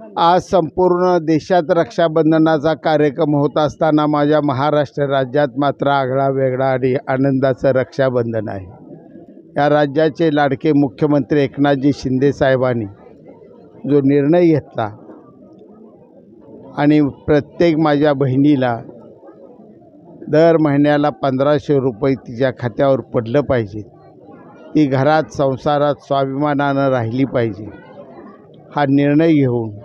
आज संपूर्ण देशात रक्षाबंधनाचा कार्यक्रम होत असताना माझ्या महाराष्ट्र राज्यात मात्र आगळा वेगळा आणि आनंदाचं रक्षाबंधन आहे। या राज्याचे लाडके मुख्यमंत्री एकनाथजी शिंदे साहेबांनी जो निर्णय घेतला आणि प्रत्येक माझ्या बहिणीला दर महिन्याला 1500 रुपये तिच्या खात्यावर पडलं पाहिजे, ती घरात संसारात स्वाभिमानानं राहिली पाहिजे, हा निर्णय घेऊन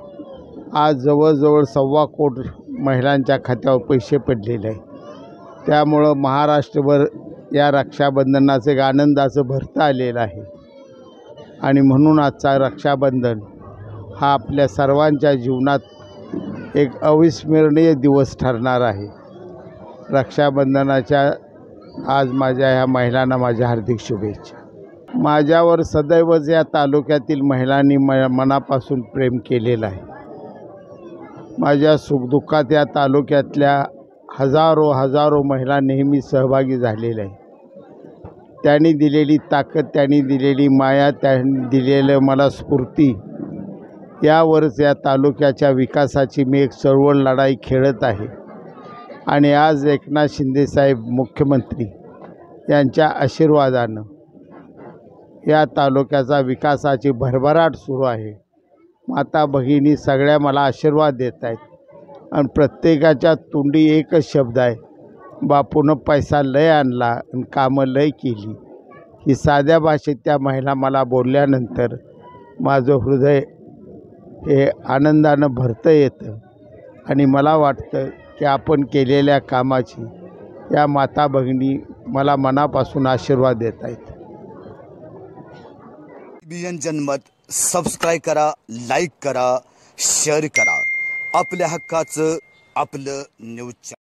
आज जवळजवळ 1.25 कोटी महिलांच्या खात्यावर पैसे पडलेले आहेत। त्यामुळं महाराष्ट्रभर या रक्षाबंधनाचं एक आनंदाचं भरतं आलेलं आहे आणि म्हणून आजचा रक्षाबंधन हा आपल्या सर्वांच्या जीवनात एक अविस्मरणीय दिवस ठरणार आहे। रक्षाबंधनाच्या आज माझ्या ह्या महिलांना माझ्या हार्दिक शुभेच्छा। माझ्यावर सदैवच या तालुक्यातील महिलांनी मनापासून प्रेम केलेलं आहे। माझ्या सुखदुःखात या तालुक्यातल्या हजारो महिला नेहमी सहभागी झालेल्या आहेत। त्यांनी दिलेली ताकद, त्यांनी दिलेली माया, त्यांनी दिलेलं मला स्फूर्ती, यावरच या तालुक्याच्या विकासाची मी एक चळवळ लढाई खेळत आहे। आणि आज एकनाथ शिंदे साहेब मुख्यमंत्री यांच्या आशीर्वादानं या तालुक्याचा विकासाची भरभराट सुरू आहे। माता भगिनी सगळ्या मला आशीर्वाद देत आहेत आणि प्रत्येकाच्या तोंडी एकच शब्द आहे, बापूनं पैसा लय आणला आणि कामं लय केली। ही साध्या भाषेत त्या महिला मला बोलल्यानंतर माझं हृदय हे आनंदानं भरतं येतं आणि मला वाटतं की आपण केलेल्या कामाची या माता भगिनी मला मनापासून आशीर्वाद देत आहेत। बीएन जनमत सबस्क्राइब करा, लाईक करा, शेअर करा। आपल्या हक्काचं आपलं न्यूज।